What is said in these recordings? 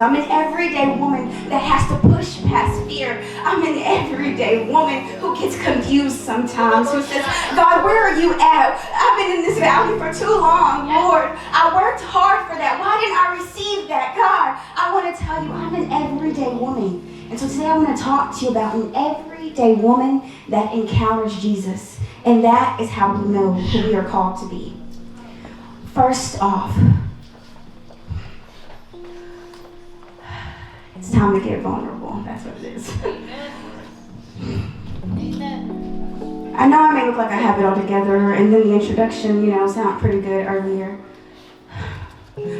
I'm an everyday woman that has to push past fear. I'm an everyday woman who gets confused sometimes, who says, God, where are you at? I've been in this valley for too long, Lord. I worked hard for that. Why didn't I receive that? God, I want to tell you, I'm an everyday woman. And so today I want to talk to you about an everyday woman that encounters Jesus. And that is how we know who we are called to be. First off, it's time to get vulnerable. That's what it is. Amen. I know I may look like I have it all together, and then the introduction, sounded pretty good earlier.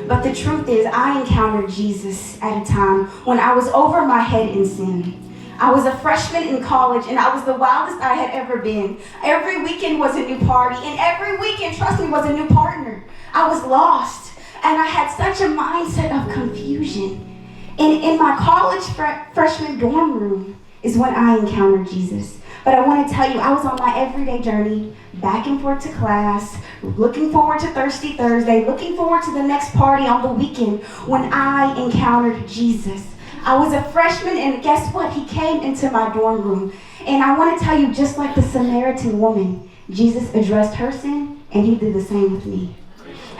But the truth is, I encountered Jesus at a time when I was over my head in sin. I was a freshman in college, and I was the wildest I had ever been. Every weekend was a new party, and every weekend, trust me, was a new partner. I was lost, and I had such a mindset of confusion. In my college freshman dorm room is when I encountered Jesus. But I want to tell you, I was on my everyday journey, back and forth to class, looking forward to Thirsty Thursday, looking forward to the next party on the weekend when I encountered Jesus. I was a freshman, and guess what? He came into my dorm room. And I want to tell you, just like the Samaritan woman, Jesus addressed her sin, and he did the same with me.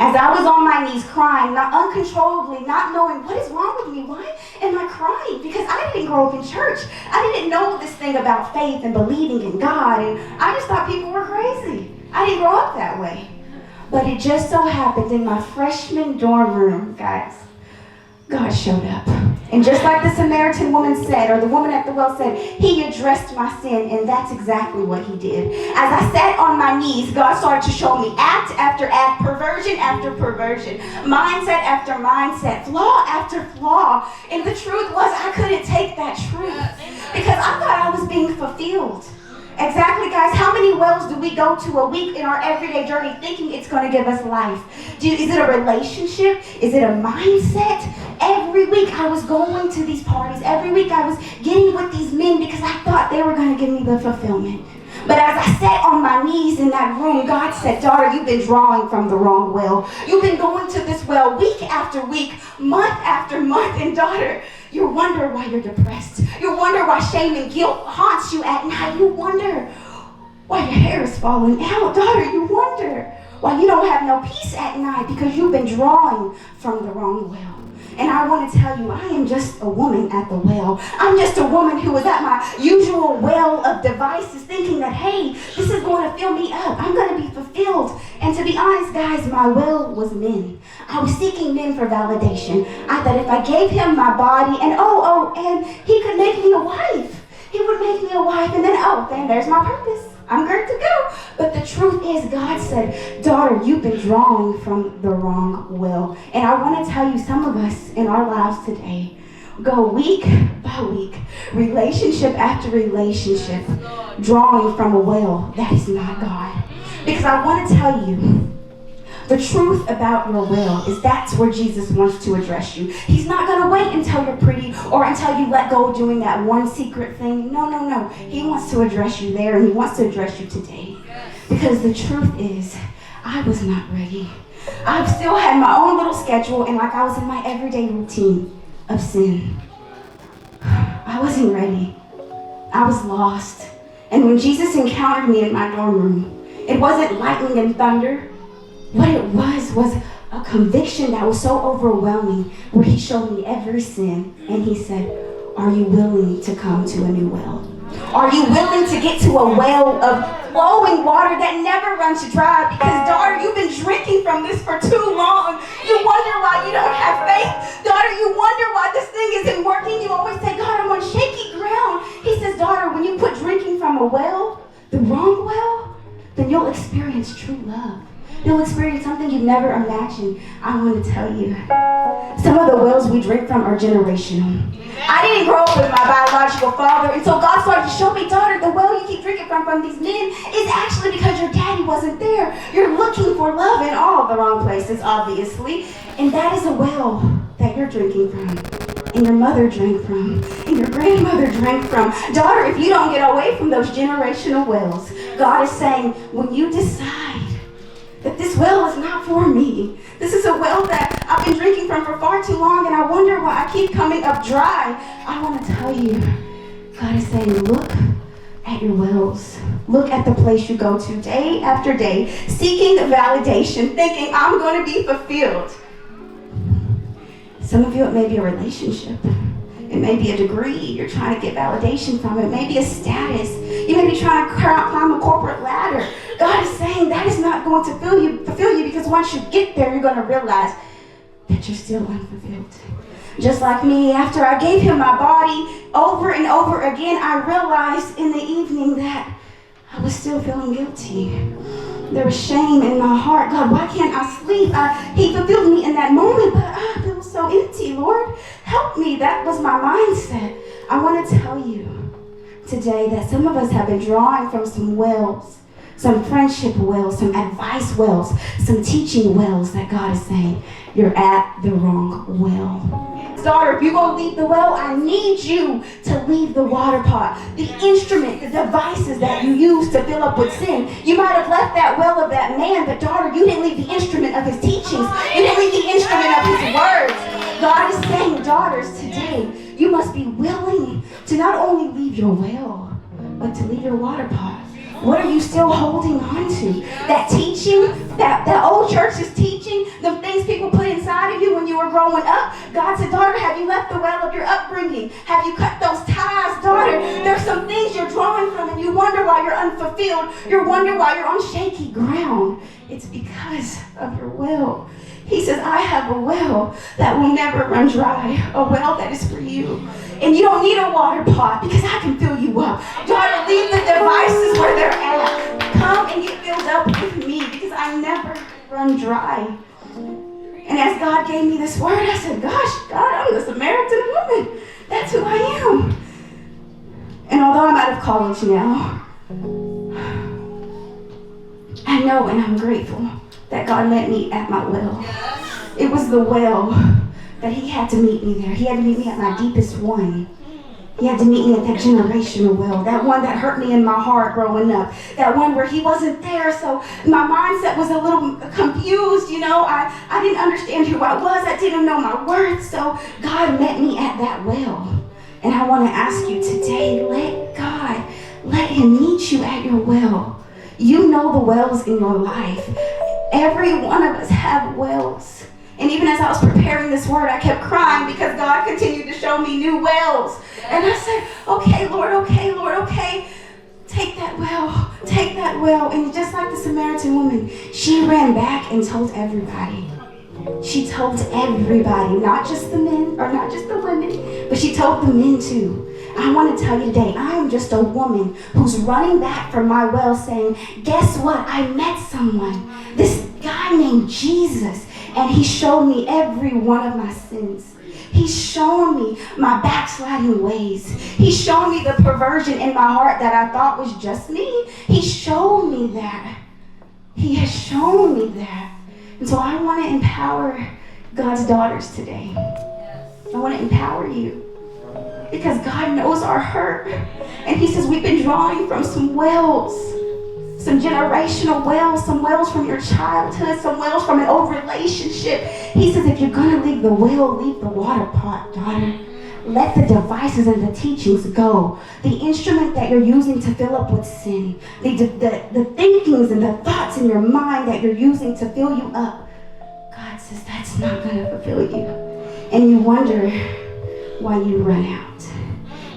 As I was on my knees crying, not uncontrollably, not knowing what is wrong with me, why am I crying? Because I didn't grow up in church. I didn't know this thing about faith and believing in God, and I just thought people were crazy. I didn't grow up that way. But it just so happened in my freshman dorm room, guys, God showed up. And just like the Samaritan woman said, or the woman at the well said, he addressed my sin, and that's exactly what he did. As I sat on my knees, God started to show me act after act, perversion after perversion, mindset after mindset, flaw after flaw. And the truth was, I couldn't take that truth because I thought I was being fulfilled. Exactly, guys. How many wells do we go to a week in our everyday journey thinking it's going to give us life? Is it a relationship? Is it a mindset? Every week I was going to these parties. Every week I was getting with these men because I thought they were going to give me the fulfillment. But as I sat on my knees in that room, God said, daughter, you've been drawing from the wrong well. You've been going to this well week after week, month after month. And daughter, you wonder why you're depressed. You wonder why shame and guilt haunts you at night. You wonder why your hair is falling out. Daughter, you wonder why you don't have no peace at night because you've been drawing from the wrong well. And I want to tell you, I am just a woman at the well. I'm just a woman who was at my usual well of devices thinking that, hey, this is going to fill me up. I'm going to be fulfilled. And to be honest, guys, my well was men. I was seeking men for validation. I thought if I gave him my body and and he could make me a wife. He would make me a wife and then there's my purpose. I'm good to go. But the truth is, God said, daughter, you've been drawing from the wrong well. And I want to tell you, some of us in our lives today go week by week, relationship after relationship, drawing from a well that is not God. Because I want to tell you, the truth about your well is that's where Jesus wants to address you. He's not going to wait until you're pretty or until you let go of doing that one secret thing. No. He wants to address you there, and he wants to address you today. Because the truth is, I was not ready. I still had my own little schedule, and like I was in my everyday routine of sin. I wasn't ready. I was lost. And when Jesus encountered me in my dorm room, it wasn't lightning and thunder. What it was a conviction that was so overwhelming where he showed me every sin and he said, are you willing to come to a new well? Are you willing to get to a well of flowing water that never runs dry? Because daughter, you've been drinking from this for too long. You wonder why you don't have faith. Daughter, you wonder why this thing isn't working. You always say, God, I'm on shaky ground. He says, daughter, when you quit drinking from a well, the wrong well, then you'll experience true love. You'll experience something you've never imagined. I want to tell you, some of the wells we drink from are generational. I didn't grow up with my biological father, and so God started to show me, daughter, the well you keep drinking from these men is actually because your daddy wasn't there. You're looking for love in all the wrong places, obviously. And that is a well that you're drinking from, and your mother drank from, and your grandmother drank from. Daughter, if you don't get away from those generational wells, God is saying, when you decide that this well is not for me, this is a well that I've been drinking from for far too long, and I wonder why I keep coming up dry. I want to tell you, God is saying, look at your wells. Look at the place you go to day after day, seeking validation, thinking I'm going to be fulfilled. Some of you, it may be a relationship. It may be a degree you're trying to get validation from. It may be a status. You may be trying to climb a corporate ladder. God is saying that is not going to fulfill you because once you get there, you're going to realize that you're still unfulfilled. Just like me, after I gave him my body over and over again, I realized in the evening that I was still feeling guilty. There was shame in my heart. God, why can't I sleep? He fulfilled me in that moment, but I feel so empty, Lord. Help me. That was my mindset. I want to tell you today that some of us have been drawing from some wells, some friendship wells, some advice wells, some teaching wells that God is saying, you're at the wrong well. Daughter, if you're going to leave the well, I need you to leave the water pot, the instrument, the devices that you use to fill up with sin. You might have left that well of that man, but daughter, you didn't leave the instrument of his teachings. You didn't leave the instrument of his words. God is saying, daughters, today, you must be willing to not only leave your well, but to leave your water pot. What are you still holding on to? That teaching, that old church's teaching, the things people put inside of you when you were growing up. God said, daughter, have you left the well of your upbringing? Have you cut those ties, daughter? There's some things you're drawing from and you wonder why you're unfulfilled. You wonder why you're on shaky ground. It's because of your well. He says, I have a well that will never run dry, a well that is for you. And you don't need a water pot because I can fill you up. Daughter, leave the devices where they're at. Come and get filled up with me because I never run dry. And as God gave me this word, I said, gosh, God, I'm the Samaritan woman. That's who I am. And although I'm out of college now, I know and I'm grateful that God met me at my well. It was the well that he had to meet me there. He had to meet me at my deepest one. He had to meet me at that generational well, that one that hurt me in my heart growing up, that one where he wasn't there, so my mindset was a little confused, you know. I didn't understand who I was. I didn't know my worth, so God met me at that well. And I want to ask you today, let him meet you at your well. You know the wells in your life. Every one of us have wells. And even as I was preparing this word, I kept crying because God continued to show me new wells. And I said, okay, Lord, okay. Take that well. And just like the Samaritan woman, she ran back and told everybody. She told everybody, not just the men or not just the women, but she told the men too. I want to tell you today, I am just a woman who's running back from my well saying, guess what? I met someone, this guy named Jesus, and he showed me every one of my sins. He's shown me my backsliding ways. He's shown me the perversion in my heart that I thought was just me. He showed me that. He has shown me that. And so I want to empower God's daughters today. I want to empower you. Because God knows our hurt. And he says we've been drawing from some wells. Some generational wells. Some wells from your childhood. Some wells from an old relationship. He says if you're going to leave the well, leave the water pot, daughter. Let the devices and the teachings go. The instrument that you're using to fill up with sin. The thinkings and the thoughts in your mind that you're using to fill you up. God says that's not going to fulfill you. And you wonder why you run out.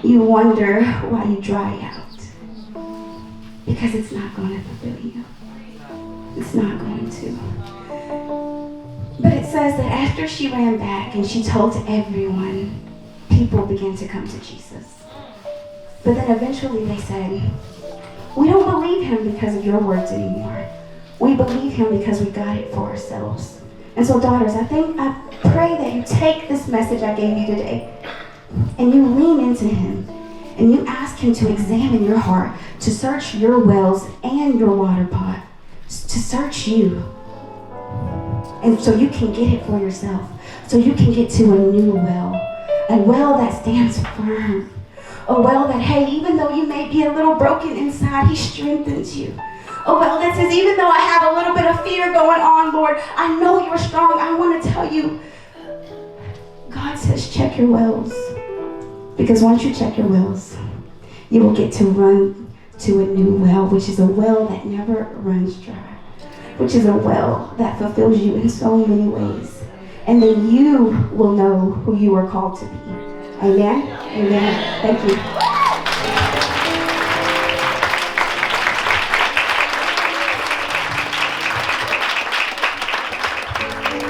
You wonder why you dry out. Because it's not going to fulfill you. It's not going to. But it says that after she ran back and she told everyone, people began to come to Jesus. But then eventually they said, we don't believe him because of your words anymore. We believe him because we got it for ourselves. And so daughters, I pray that you take this message I gave you today and you lean into him and you ask him to examine your heart, to search your wells and your water pot, to search you. And so you can get it for yourself. So you can get to a new well. A well that stands firm. A well that, hey, even though you may be a little broken inside, he strengthens you. A well that says, even though I have a little bit of fear going on, Lord, I know you're strong. I want to tell you, God says, check your wells. Because once you check your wells, you will get to run to a new well, which is a well that never runs dry, which is a well that fulfills you in so many ways. And then you will know who you are called to be. Amen? Amen. Thank you.